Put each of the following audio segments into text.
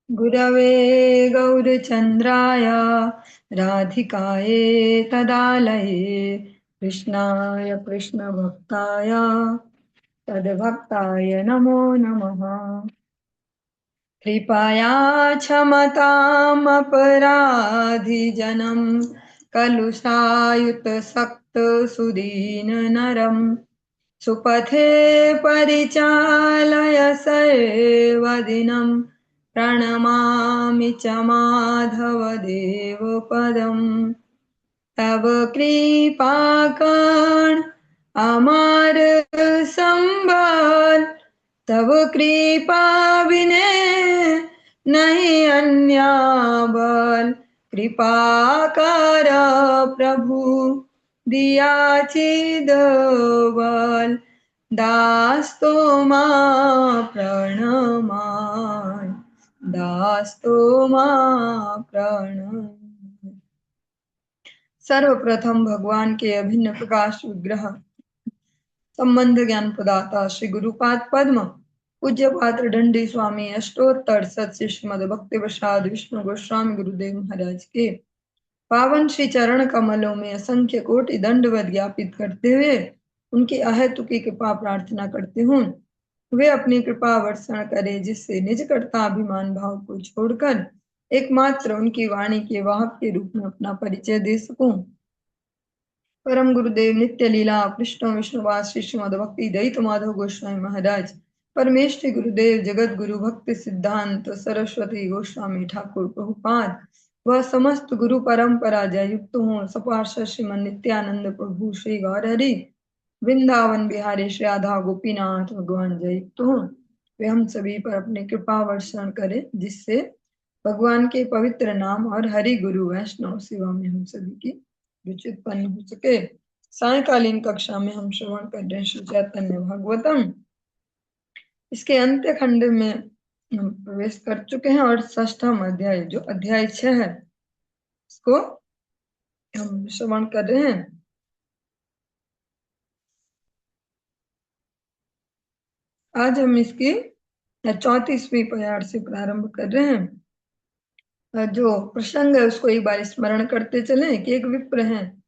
गुरवे गौरचन्द्राय राधिकाये तदालये कृष्णाय कृष्णभक्ताय तद्भक्ताय नमो नमः। कृपया क्षमतामपराधिजनं कलुषायुतसक्तसुदीननरं सुपथे परिचालय सर्वदिनं प्रणमामि च माधवदेवपदम्। तव कृपाकर्ण अमर संबल, तव कृपा बिने नहीं अन्य बल। कृपा कर प्रभु दिया चिद बल, दास तो मां प्रणमाय, दास तो मां प्रणमाय। सर्वप्रथम भगवान के अभिन्न प्रकाश विग्रह संबंध ज्ञान प्रदाता श्री गुरुपाद पद्म पूज्य पात्र दंडी स्वामी अष्टोत्तर सत्य श्रीमद भक्ति प्रसाद विष्णु गोस्वामी गुरुदेव महाराज के पावन श्री चरण कमलों में असंख्य कोटि दंडवत ज्ञापित करते हुए उनकी अहेतुकी कृपा प्रार्थना करते हूँ। वे अपनी कृपा वर्षण करे जिससे निज कर्ताभिमान भाव को छोड़कर एकमात्र उनकी वाणी के वाहक के रूप में अपना परिचय दे सकूं। परम गुरुदेव नित्य लीला कृष्ण विष्णुवास श्री श्रीमद भक्ति दयित माधव गोस्वामी महाराज, परमेष्ठि गुरुदेव जगत गुरु भक्ति सिद्धांत सरस्वती गोस्वामी ठाकुर प्रभुपाद वह समस्त गुरु परंपरा जय युक्त हो सपार्षद श्रीमन नित्यानंद प्रभु श्री गौरहरि वृंदावन बिहारी श्री राधा गोपीनाथ भगवान जय युक्त हो। वे हम सभी पर अपने कृपा वर्षण करें जिससे भगवान के पवित्र नाम और हरि गुरु वैष्णव सेवा में हम सभी की रुचि उत्पन्न हो सके। सायकालीन कक्षा में हम श्रवण कर रहे हैं श्री चैतन्य भागवतम। इसके अंत्य खंड में हम प्रवेश कर चुके हैं और षष्ठम अध्याय जो अध्याय 6 है इसको हम श्रवण कर रहे हैं। आज हम इसकी 34वीं प्यार से प्रारंभ कर रहे हैं। जो प्रसंग है उसको एक बार स्मरण करते चले कि एक विप्र हैं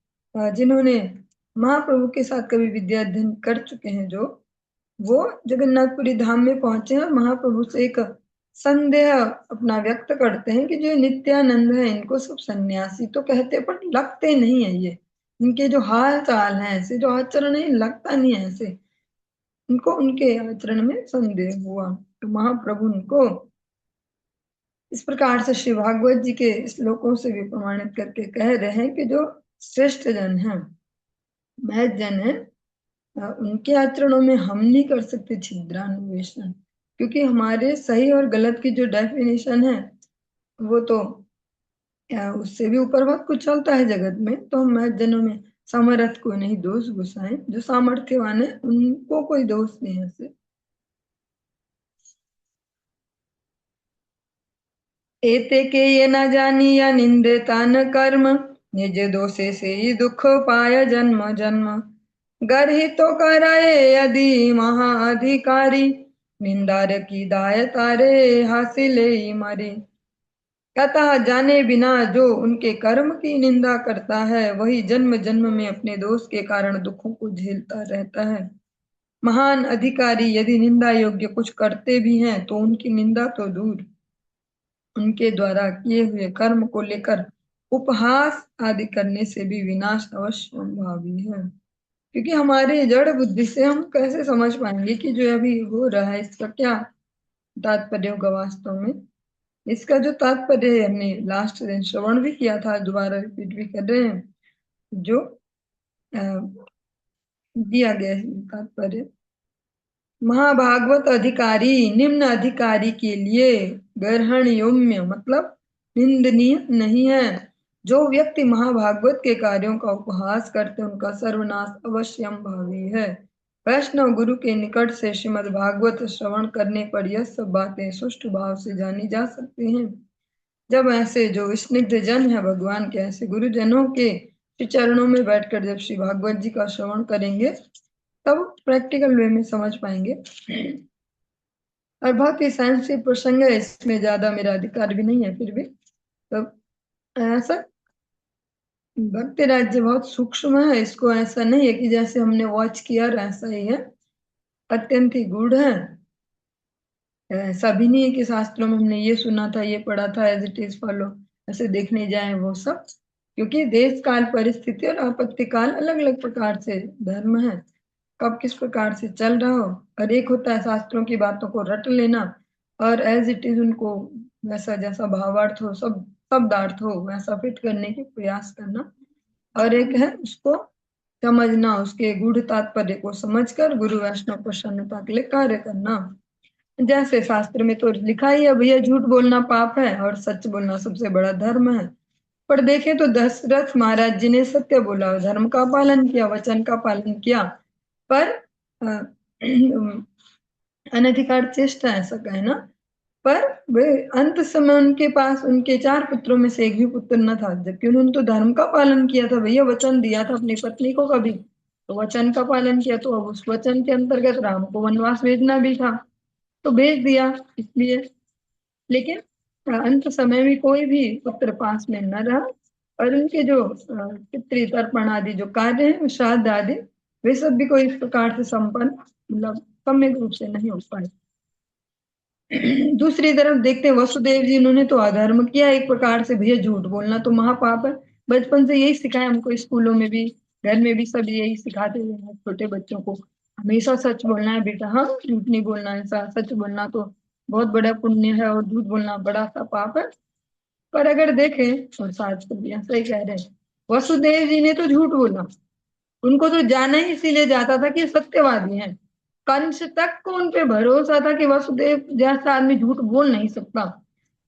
जिन्होंने महाप्रभु के साथ कभी विद्या अध्ययन कर चुके हैं, जो वो जगन्नाथपुरी धाम में पहुंचे हैं और महाप्रभु से एक संदेह अपना व्यक्त करते हैं कि जो नित्यानंद है इनको सब सन्यासी तो कहते पर लगते नहीं है, ये इनके जो हाल चाल है ऐसे, जो आचरण है लगता नहीं है ऐसे, इनको उनके आचरण में संदेह हुआ। तो महाप्रभु उनको इस प्रकार से श्री भागवत जी के श्लोकों से भी प्रमाणित करके कह रहे हैं कि जो श्रेष्ठ जन है, महत जन है, उनके आचरणों में हम नहीं कर सकते छिद्रान्वेषण, क्योंकि हमारे सही और गलत की जो डेफिनेशन है वो तो उससे भी ऊपर बहुत कुछ चलता है जगत में। तो हम महत जनों में सामर्थ्य को नहीं दोष घुसाएं, जो सामर्थ्यवान है उनको कोई दोष नहीं है ऐसे। एते के ये न जानी या निंदेता न कर्म, निज दोषे से ही दुख पाय जन्म जन्म। गर्हित तो कराए यदि महाअधिकारी, निंदार की दाय तारे हासिले ही मरे। अतः जाने बिना जो उनके कर्म की निंदा करता है वही जन्म जन्म में अपने दोष के कारण दुखों को झेलता रहता है। महान अधिकारी यदि निंदा योग्य कुछ करते भी हैं तो उनकी निंदा तो दूर, उनके द्वारा किए हुए कर्म को लेकर उपहास आदि करने से भी विनाश अवश्य संभावी है। क्योंकि हमारे जड़ बुद्धि से हम कैसे समझ पाएंगे कि जो अभी हो रहा है इसका क्या तात्पर्य होगा वास्तव में। इसका जो तात्पर्य हमने लास्ट दिन श्रवण भी किया था, दोबारा रिपीट भी कर रहे हैं, जो दिया गया है तात्पर्य। महाभागवत अधिकारी निम्न अधिकारी के लिए ग्रहणयोग्य मतलब निंदनीय नहीं है। जो व्यक्ति महाभागवत के कार्यों का उपहास करते उनका सर्वनाश अवश्यम भावी है। वैष्णव गुरु के निकट से श्रीमद् भागवत श्रवण करने पर यह सब बातें सुष्ट भाव से जानी जा सकती हैं। जब ऐसे जो स्निग्ध जन है भगवान के, ऐसे गुरुजनों के श्री चरणों में बैठकर जब श्री भागवत जी का श्रवण करेंगे तब प्रैक्टिकल वे में समझ पाएंगे और बहुत ही सेंसिटिव प्रसंग है, इसमें ज्यादा मेरा अधिकार भी नहीं है, फिर भी तो ऐसा भक्ति राज्य बहुत सूक्ष्म है, इसको ऐसा नहीं है कि जैसे हमने वॉच किया और ऐसा ही है, अत्यंत ही गूढ़ है। ऐसा भी नहीं है कि शास्त्रों में हमने ये सुना था, ये पढ़ा था, एज इट इज फॉलो ऐसे देखने जाए वो सब, क्योंकि देश काल परिस्थिति और आपत्ति काल अलग अलग प्रकार से धर्म है, कब किस प्रकार से चल रहा हो। और एक होता है शास्त्रों की बातों को रट लेना और एज इट इज उनको वैसा जैसा भावार्थ हो, सब शब्दार्थ हो वैसा फिट करने की प्रयास करना, और एक है उसको समझना, उसके गूढ़ तात्पर्य को समझकर गुरु वैष्णव प्रसन्नता के लिए कार्य करना। जैसे शास्त्र में तो लिखा ही है भैया, झूठ बोलना पाप है और सच बोलना सबसे बड़ा धर्म है। पर देखें तो दशरथ महाराज जी ने सत्य बोला, धर्म का पालन किया, वचन का पालन किया, पर अनधिकार चेष्टा ऐसा कहना, पर वे अंत समय उनके पास उनके 4 पुत्रों में से एक भी पुत्र न था, जबकि उन्होंने तो धर्म का पालन किया था भैया, वचन दिया था अपनी पत्नी को कभी, तो वचन का पालन किया, तो अब उस वचन के अंतर्गत राम को वनवास भेजना भी था तो भेज दिया इसलिए। लेकिन अंत समय में कोई भी पुत्र पास में न रहा, और उनके जो पितृ तर्पण आदि जो कार्य है, श्राद्ध आदि, वे सब भी कोई इस प्रकार से संपन्न मतलब सम्यक रूप से नहीं हो पाए। दूसरी तरफ देखते हैं वसुदेव जी, उन्होंने तो अधर्म किया एक प्रकार से भैया, झूठ बोलना तो महापाप है। बचपन से यही सिखाया हमको, स्कूलों में भी घर में भी सब यही सिखाते हुए हैं छोटे बच्चों को, हमेशा सच बोलना है बेटा, हाँ झूठ नहीं बोलना है, ऐसा सच बोलना तो बहुत बड़ा पुण्य है और झूठ बोलना बड़ा सा पाप है। पर अगर देखें और शास्त्र भी ऐसा ही कह रहे हैं, वसुदेव जी ने तो झूठ बोला, उनको तो जाना ही इसीलिए जाता था कि सत्यवादी हैं। कंस तक को उन पे भरोसा था कि वसुदेव जैसा आदमी झूठ बोल नहीं सकता,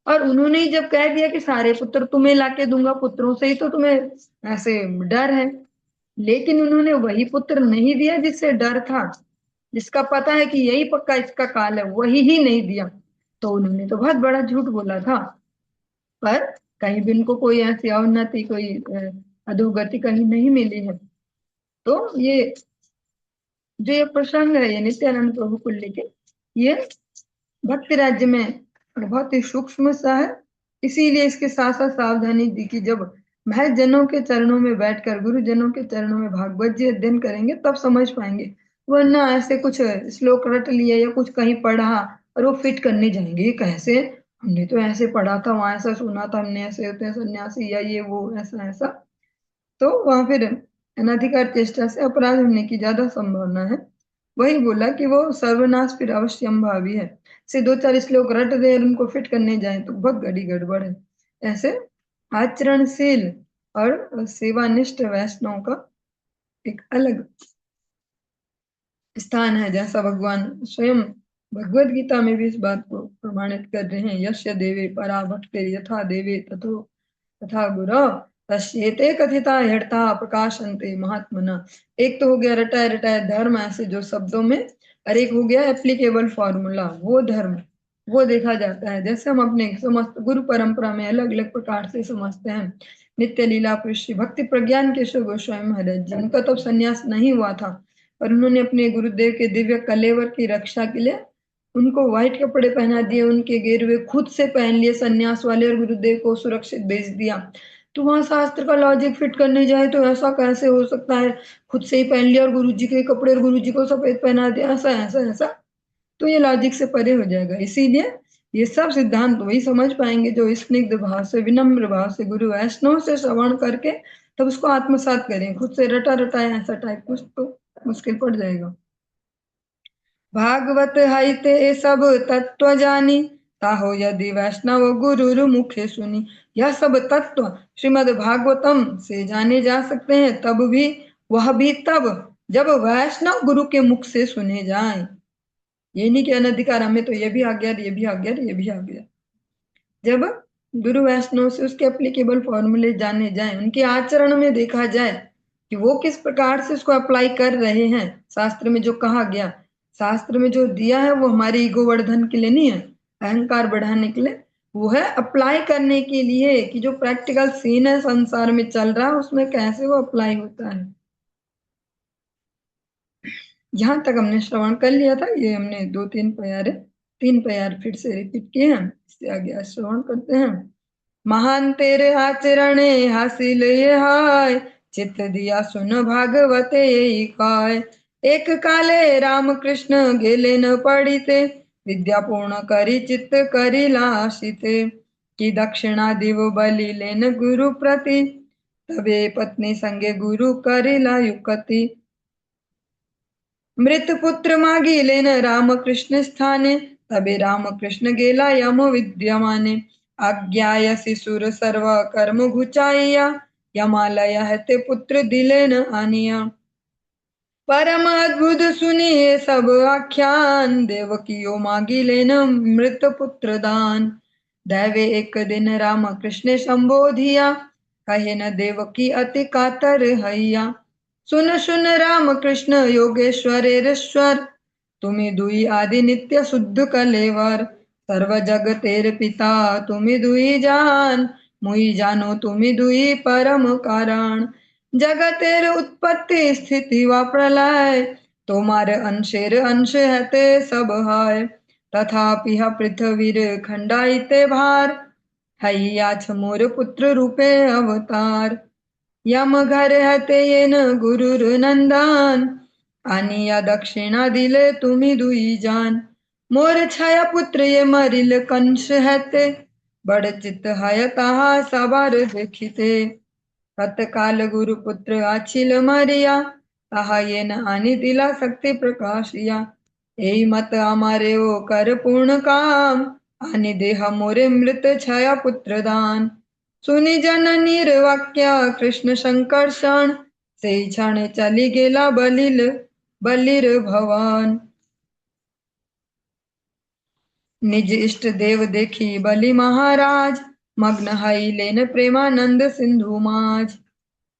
और उन्होंने ही जब कह दिया कि सारे पुत्र तुम्हें लाके दूंगा, पुत्रों से ही तो तुम्हें ऐसे डर है, लेकिन उन्होंने वही पुत्र नहीं दिया जिससे डर था, जिसका पता है कि यही पक्का इसका काल है, वही ही नहीं दिया, तो उन्होंने तो बहुत बड़ा झूठ बोला था। पर कहीं भी उनको कोई ऐसी अवनति, कोई अधोगति कहीं नहीं मिली है। तो ये जो ये प्रसंग है, ये नित्यानंद प्रभु को लेके, ये भक्ति राज्य में बहुत ही सूक्ष्म सा है, इसीलिए इसके साथ साथ सावधानी दी कि जब महज जनों के चरणों में बैठकर गुरुजनों के चरणों में भागवत जी अध्ययन करेंगे तब समझ पाएंगे, वरना ऐसे कुछ श्लोक रट लिए या कुछ कहीं पढ़ा और वो फिट करने जाएंगे, ये कैसे, हमने तो ऐसे पढ़ा था, वहां ऐसा सुना था, हमने ऐसे होते हैं सन्यासी या ये वो ऐसा ऐसा, तो वहां फिर अनधिकार चेष्टा से अपराध होने की ज्यादा संभावना है। वही बोला कि वो सर्वनाश फिर अवश्य संभावी है, से 2-4 श्लोक रट दे और उनको फिट करने जाए तो बहुत बड़ी गड़बड़ है। ऐसे आचरणशील और सेवानिष्ठ वैष्णव का एक अलग स्थान है, जैसा भगवान स्वयं भगवत गीता में भी इस बात को प्रमाणित कर रहे हैं, यस्य देवे परा भक्ति यथा देवे तथो तथा गुरु तस्येते कथिता हृता प्रकाशन्ते महात्मना। एक तो हो गया रटाए रटाए धर्म ऐसे जो शब्दों में, और एक हो गया एप्लीकेबल फॉर्मूला, वो धर्म, वो देखा जाता है, जैसे हम अपने समस्त गुरु परंपरा में अलग अलग प्रकार से समझते हैं। नित्य लीला पुरुष भक्ति प्रज्ञान केशव गोस्वामी महाराज जी, उनका तो संन्यास नहीं हुआ था, पर उन्होंने अपने गुरुदेव के दिव्य कलेवर की रक्षा के लिए उनको व्हाइट कपड़े पहना दिए, उनके गेरुए खुद से पहन लिए सन्यास वाले, और गुरुदेव को सुरक्षित भेज दिया। तो वहां शास्त्र का लॉजिक फिट करने जाए तो ऐसा कैसे हो सकता है, खुद से ही पहन लिया और गुरुजी के कपड़े और गुरुजी को सफेद पहना दिया, ऐसा ऐसा ऐसा, तो ये लॉजिक से परे हो जाएगा। इसीलिए ये सब सिद्धांत वही समझ पाएंगे जो स्निग्ध भाव से, विनम्र भाव से, गुरु वैष्णव से श्रवण करके तब उसको आत्मसात करें, खुद से रटा रटा ऐसा टाइप कुछ तो मुश्किल पड़ जाएगा। भागवत हईते सब तत्व जानी, ताहो यदि वैष्णव गुरु मुखे सुनी। यह सब तत्व श्रीमद् भागवतम से जाने जा सकते हैं, तब भी वह भी तब जब वैष्णव गुरु के मुख से सुने जाएं। ये नहीं कि अनधिकार हमें तो ये भी आ गया, ये भी आ गया, ये भी आ गया। जब गुरु वैष्णव से उसके एप्लीकेबल फॉर्मूले जाने जाएं, उनके आचरण में देखा जाए कि वो किस प्रकार से उसको अप्लाई कर रहे हैं, शास्त्र में जो कहा गया, शास्त्र में जो दिया है वो हमारे ईगो वर्धन के लिए नहीं है, अहंकार बढ़ाने के लिए, वो है अप्लाई करने के लिए कि जो प्रैक्टिकल सीन है संसार में चल रहा है उसमें कैसे वो अप्लाई होता है। यहाँ तक हमने श्रवण कर लिया था, ये हमने 2-3 प्यारे 3 प्यार फिर से रिपीट किए हैं, इससे आगे श्रवण करते हैं। महान तेरे आचरणे हासिल ये हाय, चित्त दिया सुन भागवते येई काय। एक काले राम कृष्ण गेले न पडिते, विद्या पूर्ण करी चित्त करिला आशिते। की दक्षिणा दिव बलिलेन गुरु प्रति, तबे पत्नी संगे गुरु करिला युक्ती। मृत पुत्र मागिलेन रामकृष्ण स्थाने, तबे रामकृष्ण गेला यम विद्यमाने। आज्ञायसी सुर सर्व कर्म घुचाइया, यमालय ते पुत्र दिलेन आनिया। परम अद्भुत सुनिए सब आख्यान, देवकियो मागिलेन मृत पुत्र दान। दैवे एक दिन राम कृष्ण संबोधिया, कहे न देवकी अति कातर हैया। सुन सुन राम कृष्ण योगेश्वरेश्वर, तुम्ही दुई आदि नित्य शुद्ध कलेवर। सर्व जग तेर पिता तुम्ही दुई जान, मुई जानो तुम्ही दुई परम कारण। जगतेर उत्पत्ति स्थिति व प्रलय, तुम्हारे अंशेर अंश है ते सब है। तथापि पृथ्वीर खंडाइते भार, हैया मोर पुत्र रूपे अवतार। यम घर हते येन गुरुर नंदन, आणि या दक्षिणा दिले तुम्ही दुई जान। मोर छाया पुत्र ये मरिल कंस हते, बड़ चित हय ताहा सबार देखिते। तत्काल गुरुपुत्र आछिल मरिया, ताहा येन आणि दिला शक्ति प्रकाशिया। एई मत आमारे ओ कर पूर्ण काम, आणि देहा मोरे मृत छाया पुत्र दान। सुनी जननीर वाक्य कृष्ण संकर्षण, से क्षण चली गेला बलिर भवन। निज इष्ट देव देखी बलि महाराज, मग्न हई लेन प्रेमानंद सिंधु माज।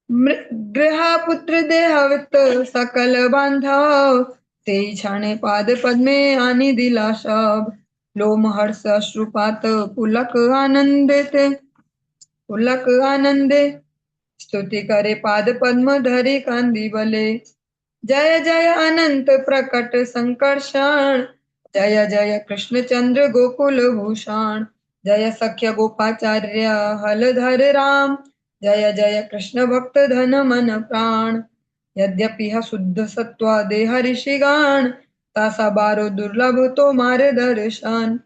गृहा पुत्र देहवित सकल बांधव, ते क्षणे पाद पद्मे आणि दिला शब। लोम हर्ष अश्रुपात पुलक आनंदे, स्तुति करे पाद पद्म धरि कांदी बले। जय जय अनंत प्रकट संकर्षण, जय जय कृष्ण चंद्र गोकुल भूषण। जय सख्य गोपाचार्य हलधर राम, जय जय कृष्ण भक्त धन मन प्राण। यद्यपि शुद्ध सत्वा देह ऋषिगण, तासा बारो दुर्लभ तो मारे दर्शन।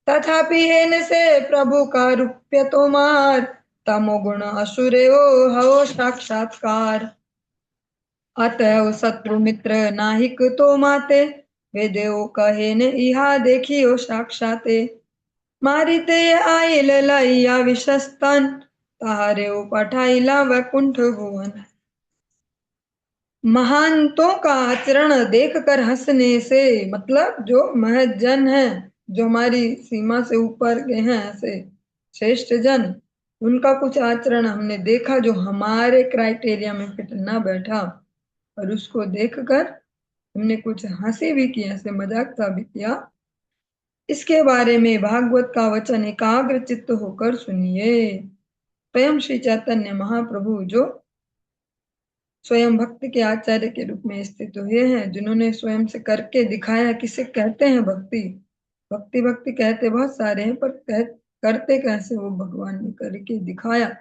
तथापि हेन से प्रभु का रूप्य तो मार, तमोगुण असुरे ओ हवो साक्षात्कार। अतएव शत्रु मित्र नाहिक तो माते, वे देव कहे न इहा देखियो साक्षाते। मारिते आइल लैया विशस्तन, तारे ओ पठाइला वैकुंठ भुवन। महानतों का आचरण देख कर हंसने से, मतलब जो महत जन है, जो हमारी सीमा से ऊपर के हैं, ऐसे श्रेष्ठ जन, उनका कुछ आचरण हमने देखा जो हमारे क्राइटेरिया में फिट ना बैठा, और उसको देखकर हमने कुछ हंसी भी की, ऐसे मजाक सा भी किया। इसके बारे में भागवत का वचन एकाग्र चित्त होकर सुनिए। स्वयं श्री चैतन्य महाप्रभु जो स्वयं भक्ति के आचार्य के रूप में स्थित हुए हैं, जिन्होंने स्वयं से करके दिखाया किसे कहते हैं भक्ति। भक्ति भक्ति कहते बहुत सारे हैं, पर करते कैसे, वो भगवान ने करके दिखाया।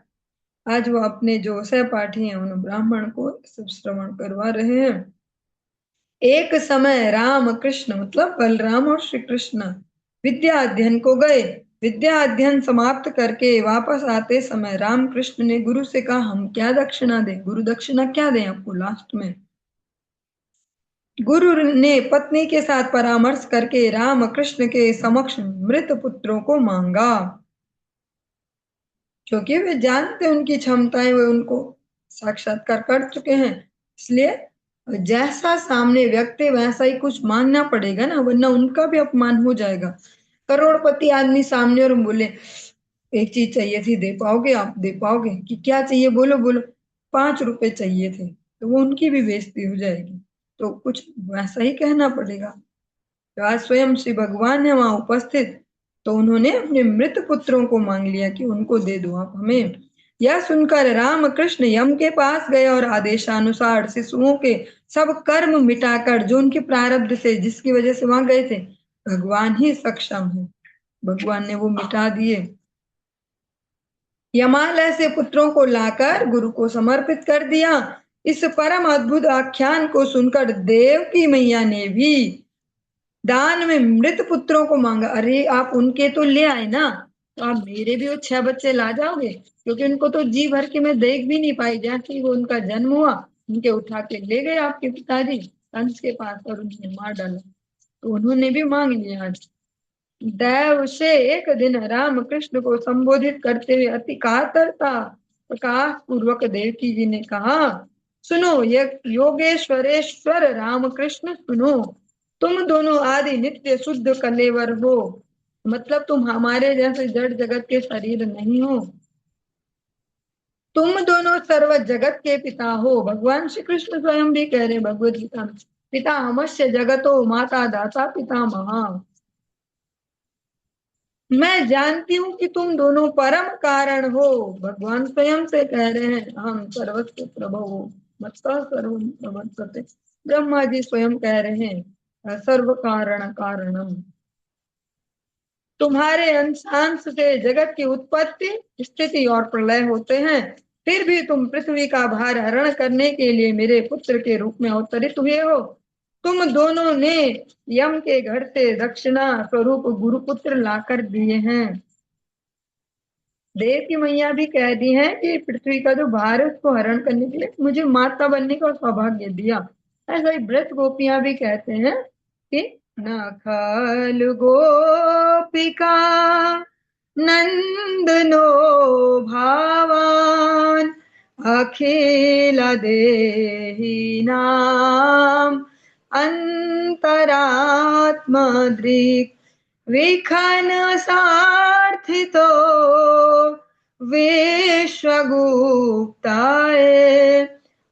आज वो अपने जो सहपाठी हैं उन ब्राह्मण को सब श्रवण करवा रहे हैं। एक समय राम कृष्ण मतलब बलराम और श्री कृष्ण विद्या अध्ययन को गए। विद्या अध्ययन समाप्त करके वापस आते समय राम कृष्ण ने गुरु से कहा, हम क्या दक्षिणा दें, गुरु दक्षिणा क्या दें आपको लास्ट में। गुरु ने पत्नी के साथ परामर्श करके राम कृष्ण के समक्ष मृत पुत्रों को मांगा, क्योंकि वे जानते उनकी क्षमताएं, वे उनको साक्षात्कार कर चुके हैं। इसलिए जैसा सामने व्यक्ति वैसा ही कुछ मांगना पड़ेगा ना, वरना उनका भी अपमान हो जाएगा। करोड़पति आदमी सामने और बोले एक चीज चाहिए थी, दे पाओगे आप, दे पाओगे, कि क्या चाहिए, बोलो बोलो, 5 रुपए चाहिए थे, तो वो उनकी भी बेइज्जती हो जाएगी। तो कुछ वैसा ही कहना पड़ेगा। तो आज स्वयं श्री भगवान है वहां उपस्थित, तो उन्होंने अपने मृत पुत्रों को मांग लिया कि उनको दे दो आप हमें। यह सुनकर राम कृष्ण यम के पास गए और आदेशानुसार शिशुओं के सब कर्म मिटाकर, जो उनके प्रारब्ध से जिसकी वजह से वहां गए थे, भगवान ही सक्षम है। भगवान ने वो मिटा दिए। यमालय से पुत्रों को लाकर गुरु को समर्पित कर दिया। इस परम अद्भुत आख्यान को सुनकर देवकी मैया ने भी दान में मृत पुत्रों को मांगा। अरे आप उनके तो ले आए ना, तो आप मेरे भी वो 6 बच्चे ला जाओगे, क्योंकि उनको तो जी भर के मैं देख भी नहीं पाई। जैसे ही वो उनका जन्म हुआ, उनके उठा के ले गए आपके पिताजी कंस के पास और उन्हें मार डाला। तो उन्होंने भी मांग लिया। आज दैव से एक दिन राम कृष्ण को संबोधित करते हुए अति कातरता प्रकाश पूर्वक देवकी जी ने कहा, सुनो ये योगेश्वरेश्वर राम कृष्ण, सुनो, तुम दोनों आदि नित्य शुद्ध कलेवर हो। मतलब तुम हमारे जैसे जड़ जगत के शरीर नहीं हो। तुम दोनों सर्व जगत के पिता हो। भगवान श्री कृष्ण स्वयं भी कह रहे भगवद गीता में, पिता हमस्य जगतो माता दाता पिता महा। मैं जानती हूँ कि तुम दोनों परम कारण हो। भगवान स्वयं से कह रहे हैं, हम सर्वस्व प्रभु मत्तः सर्वं प्रवर्तते। ब्रह्मा जी स्वयं कह रहे हैं, सर्व कारण कारणम। तुम्हारे अंशांश से जगत की उत्पत्ति स्थिति और प्रलय होते हैं, फिर भी तुम पृथ्वी का भार हरण करने के लिए मेरे पुत्र के रूप में अवतरित हुए हो। तुम दोनों ने यम के घर से दक्षिणा स्वरूप गुरुपुत्र लाकर दिए हैं। देव की मैया भी कह दी है कि पृथ्वी का जो भार है उसको हरण करने के लिए मुझे माता बनने का सौभाग्य दिया। ऐसा ही ब्रज गोपियां भी कहते हैं कि न खल गोपिका नंदनो भावान अखिल देही नाम अंतरात्मदृक् विखन सार्थितो विश्वगुप्ताय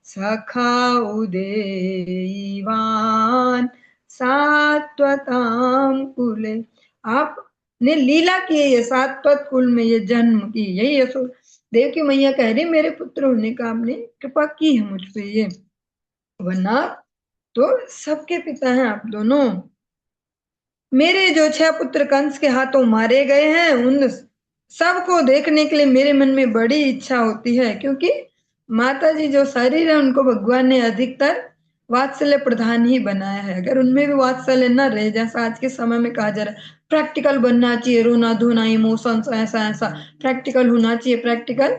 सखा उदेवान सात्वताम कुले। आपने लीला की है ये सात्वत कुल में ये जन्म की, यही यशो देव की मैया कह रही मेरे पुत्र होने का आपने कृपा की है मुझ पे। ये वरना तो सबके पिता हैं आप दोनों। मेरे जो 6 पुत्र कंस के हाथों मारे गए हैं, उन सबको देखने के लिए मेरे मन में बड़ी इच्छा होती है, क्योंकि माता जी जो शरीर है उनको भगवान ने अधिकतर वात्सल्य प्रधान ही बनाया है। अगर उनमें भी वात्सल्य न रहे, जैसा आज के समय में कहा जा रहा है प्रैक्टिकल बनना चाहिए, रोना धोना इमोशंस ऐसा ऐसा प्रैक्टिकल होना चाहिए, प्रैक्टिकल।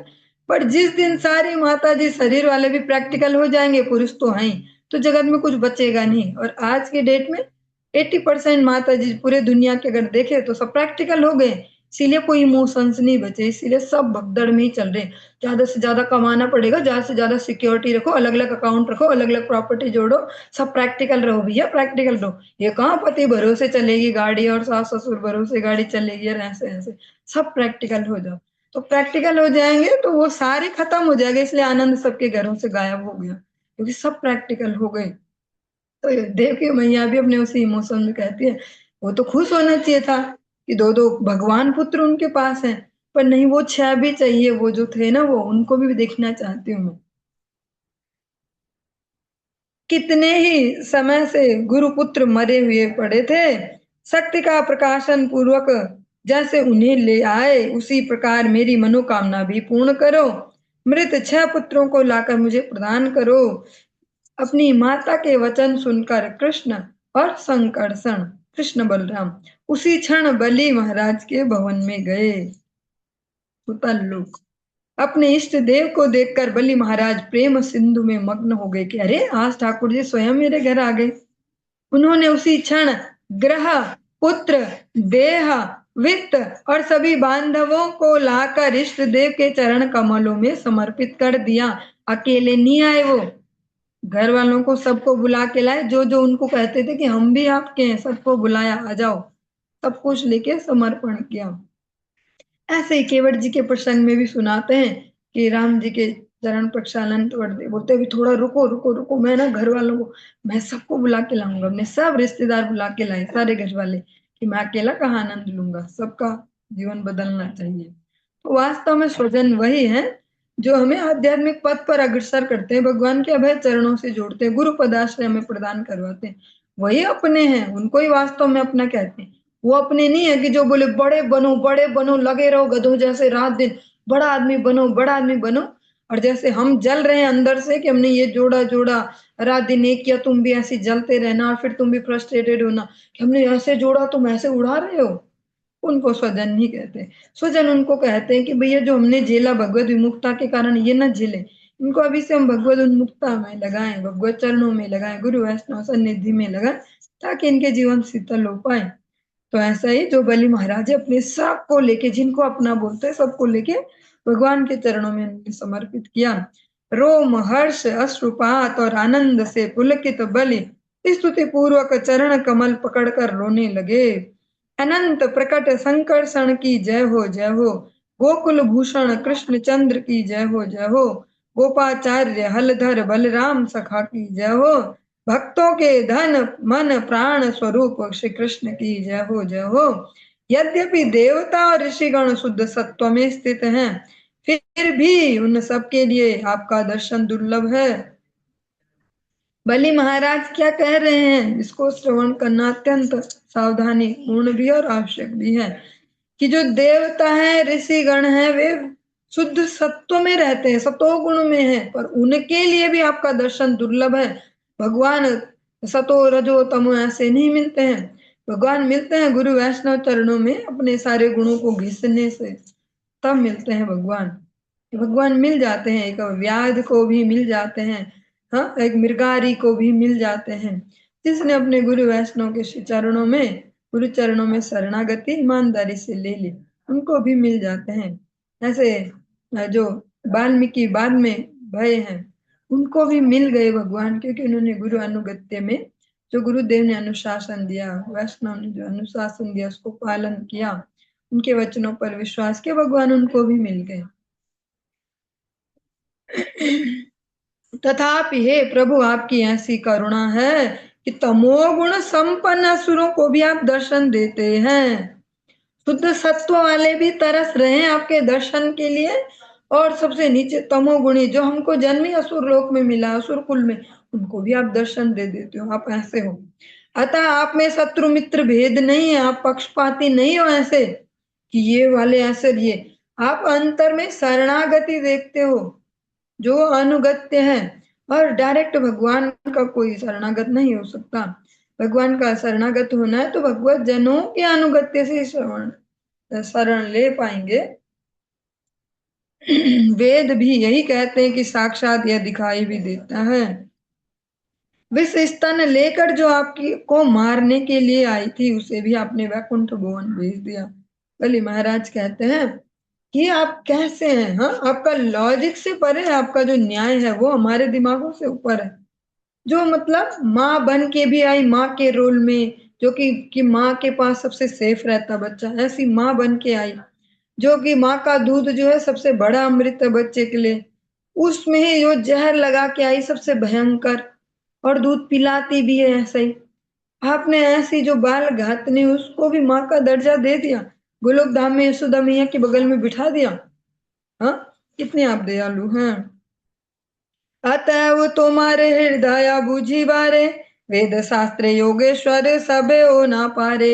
पर जिस दिन सारी माता जी शरीर वाले भी प्रैक्टिकल हो जाएंगे, पुरुष तो हैं, तो जगत में कुछ बचेगा नहीं। और आज के डेट में 80% माता जी पूरे दुनिया के अगर देखे तो सब प्रैक्टिकल हो गए, इसीलिए कोई इमोशंस नहीं बचे, इसीलिए सब भगदड़ में ही चल रहे। ज्यादा से ज्यादा कमाना पड़ेगा, ज्यादा से ज्यादा सिक्योरिटी रखो, अलग अलग अकाउंट रखो, अलग अलग प्रॉपर्टी जोड़ो, सब प्रैक्टिकल रहो भैया, प्रैक्टिकल रहो। ये कहाँ पति भरोसे चलेगी गाड़ी और सास ससुर भरोसे गाड़ी चलेगी, और ऐसे ऐसे सब प्रैक्टिकल हो जाओ। तो प्रैक्टिकल हो जाएंगे तो वो सारे खत्म हो जाएंगे, इसलिए आनंद सबके घरों से गायब हो गया, क्योंकि सब प्रैक्टिकल हो गए। तो देव की मैया भी अपने उसी इमोशन में कहती है, वो तो खुश होना चाहिए था कि दो दो भगवान पुत्र उनके पास हैं, पर नहीं, वो 6 भी चाहिए, वो जो थे ना, वो उनको भी देखना चाहती हूँ मैं। कितने ही समय से गुरुपुत्र मरे हुए पड़े थे, शक्ति का प्रकाशन पूर्वक जैसे उन्हें ले आए, उसी प्रकार मेरी मनोकामना भी पूर्ण करो। मृत 6 पुत्रों को लाकर मुझे प्रदान करो। अपनी माता के वचन सुनकर कृष्ण और संकर्षण, कृष्ण बलराम उसी क्षण बलि महाराज के भवन में गए। सुतल लोक अपने इष्ट देव को देखकर बलि महाराज प्रेम सिंधु में मग्न हो गए कि अरे आज ठाकुर जी स्वयं मेरे घर आ गए। उन्होंने उसी क्षण ग्रह, पुत्र, देह, वित्त और सभी बांधवों को लाकर इष्ट देव के चरण कमलों में समर्पित कर दिया। अकेले नहीं आए वो, घर वालों को सबको बुला के लाए, जो जो उनको कहते थे कि हम भी आपके हैं, सबको बुलाया, आ जाओ, सब कुछ लेके समर्पण किया। ऐसे ही केवट जी के प्रसंग में भी सुनाते हैं कि राम जी के चरण प्रक्षालन तोड़ते बोलते भी थोड़ा रुको रुको रुको, मैं ना घर वालों को, मैं सबको बुला के लाऊंगा, अपने सब रिश्तेदार बुला के लाए, सारे घर वाले, कि मैं अकेला कहाँ आनंद लूंगा, सबका जीवन बदलना चाहिए। तो वास्तव में स्वजन वही है जो हमें आध्यात्मिक पथ पर अग्रसर करते हैं, भगवान के अभय चरणों से जोड़ते हैं, गुरु पदाश्रय हमें प्रदान करवाते हैं। वही अपने हैं, उनको ही वास्तव में अपना कहते हैं। वो अपने नहीं है कि जो बोले बड़े बनो, लगे रहो गधों जैसे रात दिन, बड़ा आदमी बनो, बड़ा आदमी बनो। और जैसे हम जल रहे हैं अंदर से कि हमने ये जोड़ा जोड़ा, रात दिन एक किया, तुम भी ऐसे जलते रहना और फिर तुम भी फ्रस्ट्रेटेड होना कि हमने ऐसे जोड़ा, तुम ऐसे उड़ा रहे हो। उनको स्वजन नहीं कहते। स्वजन उनको कहते हैं कि भैया जो हमने झेला भगवत विमुखता के कारण, ये न झेले, इनको अभी से हम भगवत उन्मुखता में लगाएं, भगवत चरणों में लगाएं, गुरु वैष्णव सन्निधि में लगाएं, ताकि इनके जीवन शीतल हो पाए। तो ऐसा ही जो बलि महाराज है, अपने सबको लेके, जिनको अपना बोलते हैं, सबको लेके भगवान के चरणों में उन्होंने समर्पित किया। रोम हर्ष अश्रुपात और आनंद से पुलकित बलि स्तुति पूर्वक चरण कमल पकड़कर रोने लगे। अनंत प्रकट संकर्षण की जय हो, जय हो। गोकुल भूषण कृष्ण चंद्र की जय हो, जय हो। गोपाचार्य हलधर बलराम सखा की जय हो। भक्तों के धन मन प्राण स्वरूप श्री कृष्ण की जय हो, जय हो। यद्यपि देवता और ऋषिगण शुद्ध सत्व में स्थित हैं, फिर भी उन सबके लिए आपका दर्शन दुर्लभ है। बलि महाराज क्या कह रहे हैं, इसको श्रवण करना अत्यंत सावधानी पूर्ण भी और आवश्यक भी है। कि जो देवता है, ऋषिगण है, वे शुद्ध सत्व में रहते हैं, सतो गुण में है, पर उनके लिए भी आपका दर्शन दुर्लभ है। भगवान सतो रजो तमो ऐसे नहीं मिलते हैं। भगवान मिलते हैं गुरु वैष्णव चरणों में, अपने सारे गुणों को घिसने से तब मिलते हैं भगवान। भगवान मिल जाते हैं, एक व्याध को भी मिल जाते हैं, हाँ, एक मृगारी को भी मिल जाते हैं। जिसने अपने गुरु वैष्णव के श्री चरणों में, गुरु चरणों में शरणागति ईमानदारी से ले ली, उनको भी मिल जाते हैं। ऐसे जो वाल्मीकि बाद में भय हैं, उनको भी मिल गए भगवान, क्योंकि उन्होंने गुरु अनुगत्य में, जो गुरुदेव ने अनुशासन दिया, वैष्णव ने जो अनुशासन दिया, उसको पालन किया, उनके वचनों पर विश्वास किया, भगवान उनको भी मिल गए। तथापि हे प्रभु, आपकी ऐसी करुणा है कि तमोगुण संपन्न असुरों को भी आप दर्शन देते हैं। शुद्ध सत्व वाले भी तरस रहे हैं आपके दर्शन के लिए, और सबसे नीचे तमोगुणी, जो हमको जन्म ही असुर लोक में मिला, असुर कुल में, उनको भी आप दर्शन दे देते हो। आप ऐसे हो, अतः आप में शत्रु मित्र भेद नहीं है, आप पक्षपाती नहीं हो ऐसे कि ये वाले ऐसे, ये आप अंतर में शरणागति देखते हो, जो अनुगत्य है। और डायरेक्ट भगवान का कोई शरणागत नहीं हो सकता। भगवान का शरणागत होना है तो भगवत जनों के अनुगत्य से शरण ले पाएंगे। वेद भी यही कहते हैं कि साक्षात यह दिखाई भी देता है। विष स्तन लेकर जो आपकी को मारने के लिए आई थी, उसे भी आपने वैकुंठ भुवन भेज दिया। बलि महाराज कहते हैं कि आप कैसे हैं, हाँ, आपका लॉजिक से परे है, आपका जो न्याय है वो हमारे दिमागों से ऊपर है। जो मतलब माँ बन के भी आई, माँ के रोल में, जो कि माँ के पास सबसे सेफ रहता बच्चा, ऐसी माँ बन के आई, जो कि माँ का दूध जो है सबसे बड़ा अमृत है बच्चे के लिए, उसमें ही जो जहर लगा के आई सबसे भयंकर, और दूध पिलाती भी है ऐसे ही। आपने ऐसी जो बाल घातनी, उसको भी माँ का दर्जा दे दिया, गोलोक धाम में यशोदा मैया के बगल में बिठा दिया। हाँ, कितने आप दयालु हैं। अतएव तुम्हारे हृदय बुझी बारे, वेद शास्त्र योगेश्वर सब ओ ना पारे।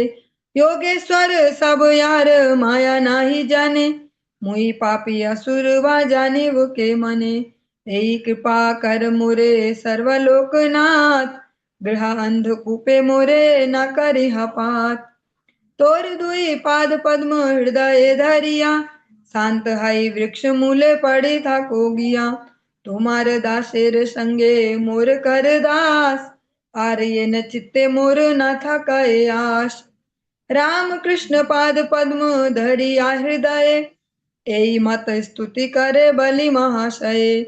योगेश्वर सब यार माया नाही जाने, मुई पापी असुर वा जाने वो के मने। यही कृपा कर मोरे सर्वलोकनाथ, ग्रह अंधकूपे मोरे न करि पात। तोर दुई पाद पद्म हृदय धरिया, शांत हई वृक्ष मूले पड़ी था कोगिया। तुम्हार दासेर संगे मोर कर दास, आर्य न चित्ते मोर न था कहे आश। राम कृष्ण पाद पद्म धरिया हृदय, एई मत स्तुति करे बलि महाशय।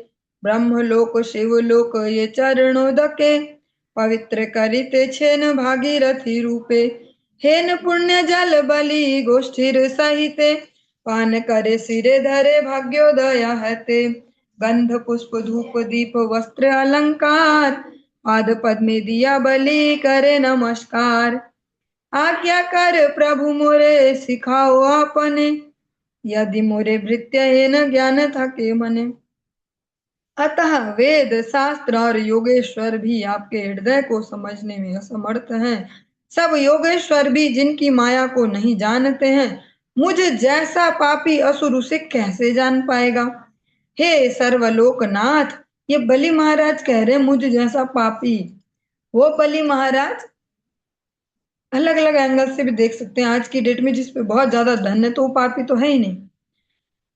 ब्रह्मलोक शिवलोक ये चरणोदके, पवित्र करिते छेन भागीरथी रूपे। हेन पुण्य जल बलि गोष्ठीर सहिते, पान करे सिरे धरे भाग्योदय हते। गंध पुष्प धूप दीप वस्त्र अलंकार, पाद पद्मे दिया बलि करे नमस्कार। आज्ञा कर प्रभु मोरे सिखाओ अपने, यदि मोरे भृत्य हेन ज्ञान थके मने। अतः वेद शास्त्र और योगेश्वर भी आपके हृदय को समझने में असमर्थ हैं। सब योगेश्वर भी जिनकी माया को नहीं जानते हैं, मुझ जैसा पापी असुर उसे कैसे जान पाएगा। हे सर्वलोकनाथ, ये बलि महाराज कह रहे मुझ जैसा पापी। वो बलि महाराज अलग अलग एंगल से भी देख सकते हैं। आज की डेट में जिसपे बहुत ज्यादा धन है तो वो पापी तो है ही नहीं।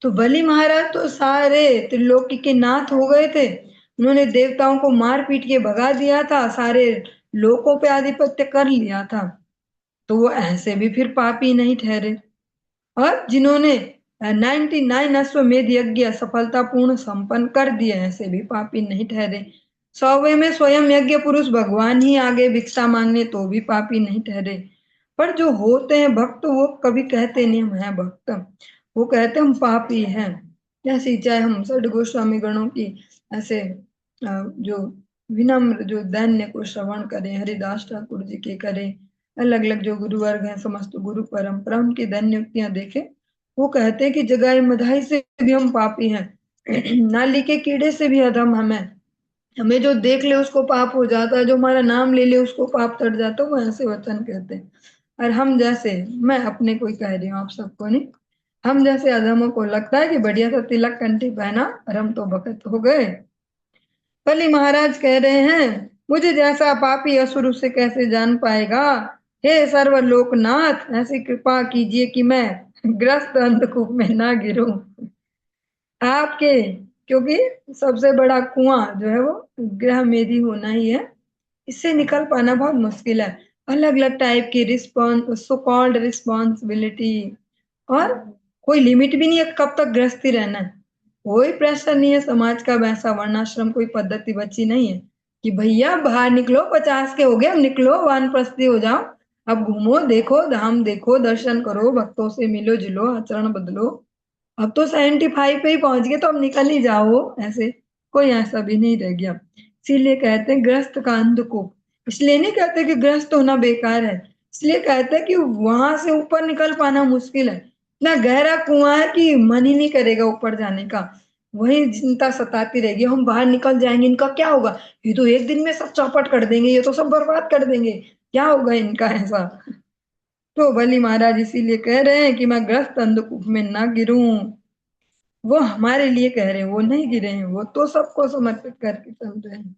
तो बलि महाराज तो सारे त्रिलोकी के नाथ हो गए थे। उन्होंने देवताओं को मार पीट के भगा दिया था, सारे लोकों पे आधिपत्य कर लिया था। तो वो ऐसे भी फिर पापी नहीं ठहरे। और जिन्होंने 99 अश्वमेध यज्ञ सफलतापूर्ण संपन्न कर दिए, ऐसे भी पापी नहीं ठहरे। 100वें में स्वयं यज्ञ पुरुष भगवान ही आगे भिक्षा मांगने तो भी पापी नहीं ठहरे। पर जो होते हैं भक्त, वो कभी कहते नहीं हम हैं भक्त, वो कहते हम पापी हैं। जैसे चाहे हम षड गोस्वामी गणों की ऐसे जो विनम्र जो दैन्य को श्रवण करें, हरिदास ठाकुर जी के करें, अलग अलग जो गुरु वर्ग हैं, समस्त गुरु परंपरा उनकी दैन्य उक्तियां देखें, वो कहते हैं कि जगाई मधाई से भी हम पापी हैं, नाली के कीड़े से भी अधम हमें। हमें जो देख ले उसको पाप हो जाता है, जो हमारा नाम ले ले उसको पाप चढ़ जाता है, वो ऐसे वचन कहते हैं। और हम जैसे, मैं अपने को ही कह रही हूँ, आप सबको नहीं, हम जैसे अधमों को लगता है कि बढ़िया सा तिलक कंठी पहना और हम तो भगत हो गए। बलि महाराज कह रहे हैं मुझे जैसा पापी असुर उसे कैसे जान पाएगा। हे सर्वलोकनाथ, ऐसी कृपा कीजिए कि मैं ग्रस्त अंधकूप में ना गिरूं आपके, क्योंकि सबसे बड़ा कुआं जो है वो ग्रह मेरी होना ही है। इससे निकल पाना बहुत मुश्किल है। अलग अलग टाइप की रिस्पॉन्स, सो कॉल्ड रिस्पॉन्सिबिलिटी, और कोई लिमिट भी नहीं है कब तक गृहस्थी रहना है। कोई प्रेशर नहीं है समाज का, वैसा वर्णाश्रम कोई पद्धति बची नहीं है कि भैया बाहर निकलो, 50 के हो गए अब निकलो, वानप्रस्थी हो जाओ, अब घूमो देखो धाम देखो, दर्शन करो, भक्तों से मिलो जुलो, आचरण बदलो। अब तो 75 पे ही पहुंच गए तो अब निकल ही जाओ, ऐसे कोई ऐसा भी नहीं रह गया। इसीलिए कहते हैं ग्रस्त का अंधकूप। इसलिए नहीं कहते कि ग्रस्त होना बेकार है, इसलिए कहते हैं कि वहां से ऊपर निकल पाना मुश्किल है। इतना गहरा कुआं है कि मन ही नहीं करेगा ऊपर जाने का। वही चिंता सताती रहेगी, हम बाहर निकल जाएंगे इनका क्या होगा, ये तो एक दिन में सब चौपट कर देंगे, ये तो सब बर्बाद कर देंगे, क्या होगा इनका ऐसा। तो बलि महाराज इसीलिए कह रहे हैं कि मैं ग्रस्त अंधकूप में ना गिरूं। वो हमारे लिए कह रहे हैं, वो नहीं गिरे हैं, वो तो सबको समर्पित करके चल रहे हैं।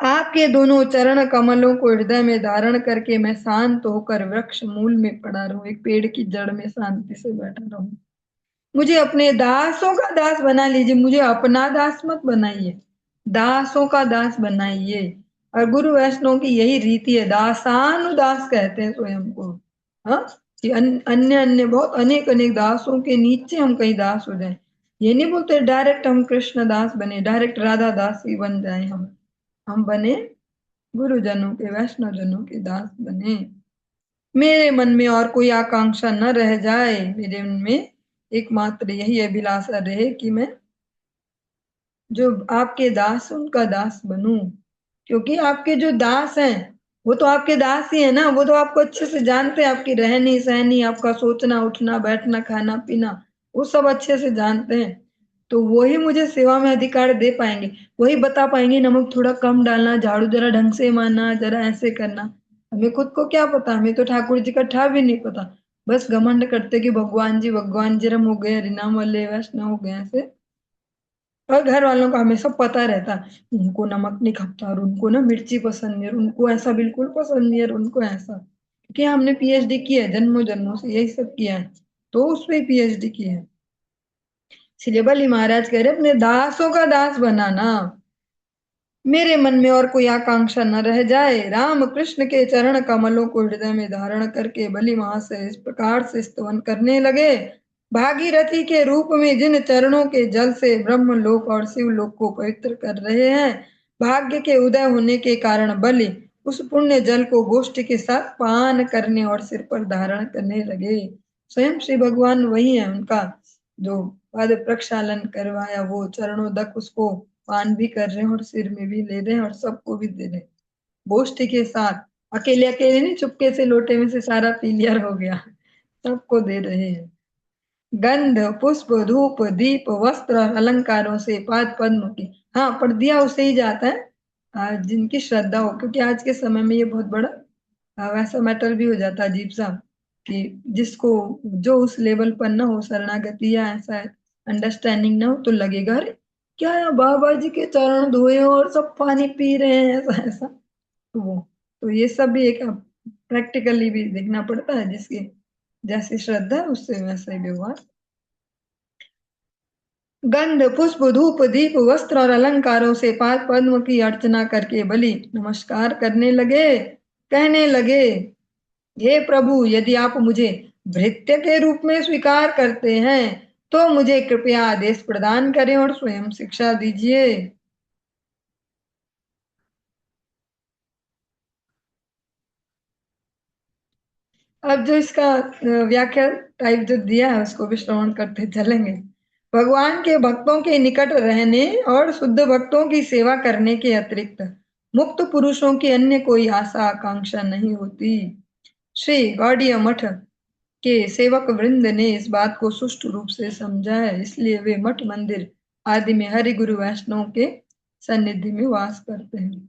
आपके दोनों चरण कमलों को हृदय में धारण करके मैं शांत होकर वृक्ष मूल में पड़ा रहूं, एक पेड़ की जड़ में शांति से बैठा रहूं। मुझे अपने दासों का दास बना लीजिए, मुझे अपना दास मत बनाइए, दासों का दास बनाइए। और गुरु वैष्णव की यही रीति है, दासानुदास कहते हैं स्वयं को। हाँ, कि अन्य अन्य बहुत अनेक अनेक दासों के नीचे हम कहीं दास हो जाएं। ये नहीं बोलते डायरेक्ट हम कृष्ण दास बने, डायरेक्ट राधा दास ही बन जाए। हम बने गुरुजनों के, वैष्णव जनों के दास बने। मेरे मन में और कोई आकांक्षा न रह जाए, मेरे मन में एकमात्र यही अभिलाषा रहे कि मैं जो आपके दास उनका दास बनूं। क्योंकि आपके जो दास हैं वो तो आपके दास ही है ना, वो तो आपको अच्छे से जानते हैं, आपकी रहनी सहनी, आपका सोचना उठना बैठना खाना पीना, वो सब अच्छे से जानते हैं। तो वही मुझे सेवा में अधिकार दे पाएंगे, वही बता पाएंगे नमक थोड़ा कम डालना, झाड़ू जरा ढंग से मारना, जरा ऐसे करना। हमें खुद को क्या पता, हमें तो ठाकुर जी का ठा भी नहीं पता। बस घमंड करते कि भगवान जी रम हो गए, हरिनाम वाले वैष्णव हो गए ऐसे। और घर वालों का हमें सब पता रहता, उनको नमक नहीं खपता, और उनको ना मिर्ची पसंद नहीं, और उनको ऐसा बिल्कुल पसंद नहीं, और उनको ऐसा, क्योंकि हमने पीएचडी की है, जन्मों जन्मों से यही सब किया है, तो उस पे पीएचडी की है। इसलिए बलि महाराज कह रहे अपने दासों का दास बनाना, मेरे मन में और कोई आकांक्षा न रह जाए। राम कृष्ण के चरण कमलों को हृदय में धारण करके बलि महाशय इस प्रकार से स्तवन करने लगे। भागीरथी के रूप में जिन चरणों के जल से ब्रह्मलोक और शिवलोक को पवित्र कर रहे हैं, भाग्य के उदय होने के कारण बलि उस पुण्य जल को गोष्ठी के साथ पान करने और सिर पर धारण करने लगे। स्वयं श्री भगवान वही है, उनका जो पाद प्रक्षालन करवाया वो चरणों तक उसको पान भी कर रहे हैं और सिर में भी ले रहे हैं और सबको भी दे रहे हैं गोष्ठी के साथ। अकेले अकेले नहीं, चुपके से लोटे में से सारा पी लिया हो गया, सबको दे रहे हैं। गंध पुष्प धूप दीप वस्त्र और अलंकारों से पाद पद्म की, हाँ पर दिया उसे ही जाता है जिनकी श्रद्धा हो, क्योंकि आज के समय में ये बहुत बड़ा वैसा मैटर भी हो जाता है अजीब सा, कि जिसको जो उस लेवल पर ना हो शरणागति या ऐसा अंडरस्टैंडिंग ना हो तो लगेगा अरे क्या है, बाबा जी के चरण धोए और सब पानी पी रहे हैं ऐसा ऐसा। तो वो तो ये सब भी एक प्रैक्टिकली भी देखना पड़ता है, जिसकी जैसी श्रद्धा है उससे वैसा ही व्यवहार। गंध पुष्प धूप दीप वस्त्र और अलंकारों से पाद पद्म की अर्चना करके बलि नमस्कार करने लगे, कहने लगे हे प्रभु यदि आप मुझे भृत्य के रूप में स्वीकार करते हैं तो मुझे कृपया आदेश प्रदान करें और स्वयं शिक्षा दीजिए। अब जो इसका व्याख्या टाइप जो दिया है उसको भी श्रवण करते चलेंगे। भगवान के भक्तों के निकट रहने और शुद्ध भक्तों की सेवा करने के अतिरिक्त मुक्त पुरुषों की अन्य कोई आशा आकांक्षा नहीं होती। श्री गौड़ीय मठ के सेवक वृंद ने इस बात को सुष्ठु रूप से समझा है, इसलिए वे मठ मंदिर आदि में हरि गुरु वैष्णव के सन्निधि में वास करते हैं,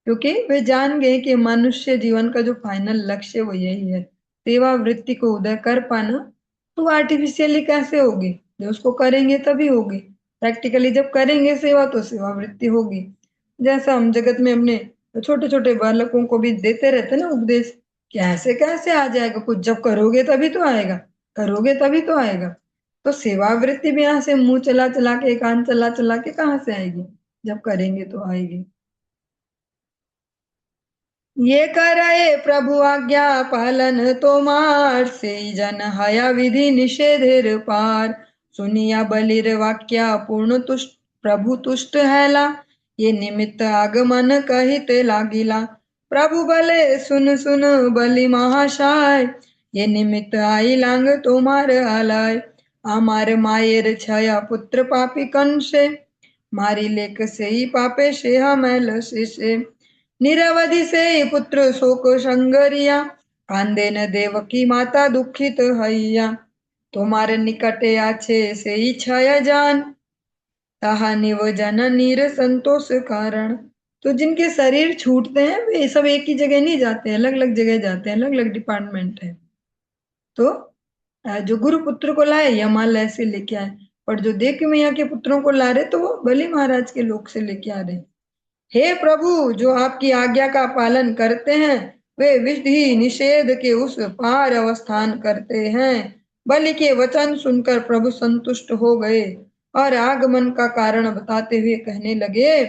क्योंकि वे जान गए कि मनुष्य जीवन का जो फाइनल लक्ष्य वो यही है, सेवा वृत्ति को उदय कर पाना। तो आर्टिफिशियली कैसे होगी, जब उसको करेंगे तभी होगी। प्रैक्टिकली जब करेंगे सेवा तो सेवा वृत्ति होगी। जैसा हम जगत में अपने छोटे छोटे बालकों को भी देते रहते ना उपदेश, कि ऐसे कैसे आ जाएगा कुछ, जब करोगे तभी तो आएगा, करोगे तभी तो आएगा। तो सेवा वृत्ति भी यहाँ से मुंह चला चला के कान चला चला के कहाँ से आएगी, जब करेंगे तो आएगी। ये करे प्रभु आज्ञा पालन तोमार से जन हया विधि निषेधेर पार सुनिया बलिर वाक्या पूर्ण तुष्ट प्रभु तुष्ट हैला ये निमित्त आगमन कहित लागिला प्रभु बले सुन सुन बलि महाशाय ये निमित्त आई लांग तोमार आलाय आमार मायर छया पुत्र पापी कंसे मारी लेक से ही पापे से मैल से निरवधि से पुत्र शोक संगरिया कांदे न देवकी माता दुखित हैया तुम्हारे निकटे आछे से ही छाया जान ताहा निव जननीर संतोष कारण। तो जिनके शरीर छूटते हैं वे सब एक ही जगह नहीं जाते, अलग अलग जगह जाते हैं, अलग अलग डिपार्टमेंट है। तो जो गुरु पुत्र को लाए यमालय से लेके आए, और जो देवकी मैया के पुत्रों को ला रहे तो वो बलि महाराज के लोक से लेके आ रहे। हे प्रभु जो आपकी आज्ञा का पालन करते हैं वे विधि निषेध के उस पार अवस्थान करते हैं। बलि के वचन सुनकर प्रभु संतुष्ट हो गए और आगमन का कारण बताते हुए कहने लगे।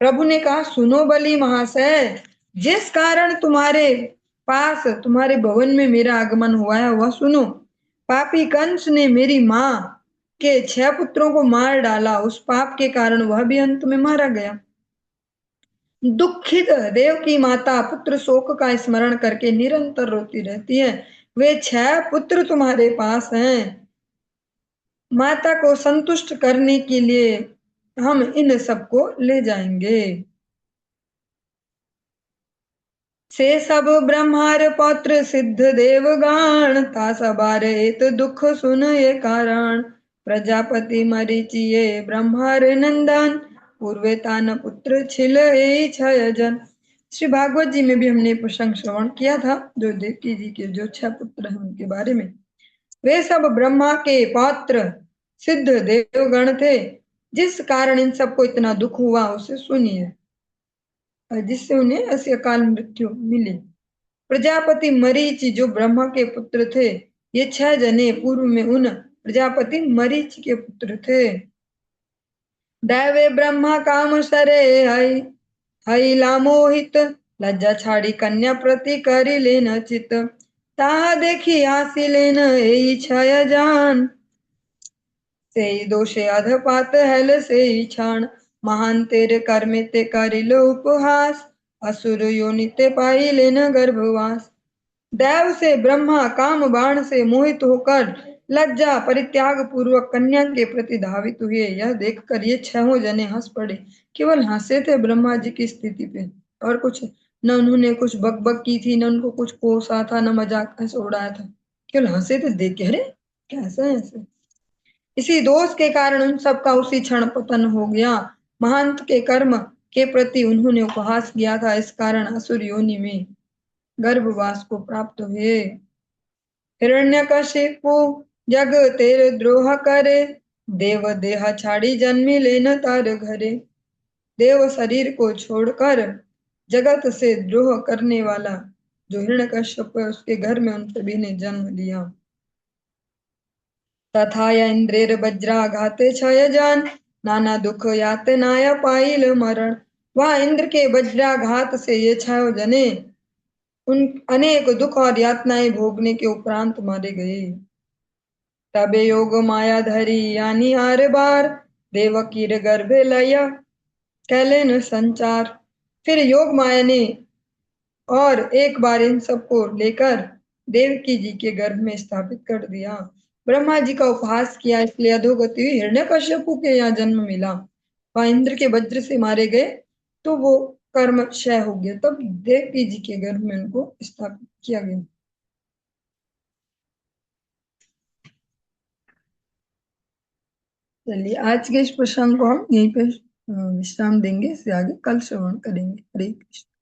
प्रभु ने कहा सुनो बलि महाशय, जिस कारण तुम्हारे पास तुम्हारे भवन में मेरा आगमन हुआ है वह सुनो। पापी कंस ने मेरी माँ के 6 पुत्रों को मार डाला, उस पाप के कारण वह भी अंत में मारा गया। दुखित देव की माता पुत्र शोक का स्मरण करके निरंतर रोती रहती है। वे 6 पुत्र तुम्हारे पास हैं, माता को संतुष्ट करने के लिए हम इन सबको ले जाएंगे। से सब ब्रह्मार पौत्र सिद्ध देवगान था सबार एत दुख सुन ये कारण प्रजापति मरीचिये ब्रह्मार नंदन पूर्वे तान पुत्र छिल छय जन। श्री भागवत जी में भी हमने प्रसंग श्रवण किया था, जो देवकी जी के जो 6 पुत्र हैं उनके बारे में। वे सब ब्रह्मा के पौत्र सिद्ध देवगण थे, जिस कारण इन सबको इतना दुख हुआ उसे सुनिए, जिससे उन्हें ऐसी अकाल मृत्यु मिली। प्रजापति मरीच जो ब्रह्मा के पुत्र थे, ये 6 जने पूर्व में उन प्रजापति मरीच के पुत्र थे। दैवे ब्रह्मा काम सरे हई हई लामोहित लज्जा छाड़ी कन्या प्रति करी लेन चित ताहा देखी हासी लेन ए छय जान से दोषे अधपात हेल से छाण महान तेरे कर्मे ते करिलो उपहास असुर योनिते पाई लेन गर्भवास। दैव से ब्रह्मा काम बाण से मोहित होकर लज्जा परित्याग पूर्वक कन्या के प्रति धावित हुए। यह देखकर ये 6 जने हंस पड़े, केवल हंसे थे ब्रह्मा जी की स्थिति पे, और कुछ न उन्होंने कुछ बकबक की थी, न उनको कुछ कोसा था, न मजाक ऐसे उड़ाया था, केवल हंसे थे देख के अरे कैसा है ऐसे। इसी दोष के कारण उन सबका उसी क्षण पतन हो गया। महंत के कर्म के प्रति उन्होंने उपहास किया था, इस कारण असुर योनि में गर्भवास को प्राप्त हुए। हिरण्यकशिपु जग तेरे द्रोह करे, देव देह छाड़ी जन्मी लेन तार घरे। देव शरीर को छोड़कर जगत से द्रोह करने वाला जो हिरण्यकश्यप है, उसके घर में उन सभी ने जन्म लिया। तथा इंद्रेर वज्राघाते क्षय जान, नाना दुख यातनाया पाइल मरण। वह इंद्र के वज्राघात से ये 6 जने उन अनेक दुख और यातनाएं भोगने के उपरांत मारे गए। तबे योग माया धरी यानी आर बार, देवकी रे गर्भे लया कैले न संचार। फिर योग माया ने और एक बार इन सबको लेकर देवकी जी के गर्भ में स्थापित कर दिया। ब्रह्मा जी का उपहास किया, इसलिए अधोगति हुई। हिरण्यकश्यपु के यहाँ जन्म मिला, वह इंद्र के वज्र से मारे गए, तो वो कर्म क्षय हो गया, तब देवकी जी के गर्भ में उनको स्थापित किया गया। चलिए, आज के इस प्रसंग को हम यहीं पे विश्राम देंगे, इससे आगे कल श्रवण करेंगे। हरे कृष्ण।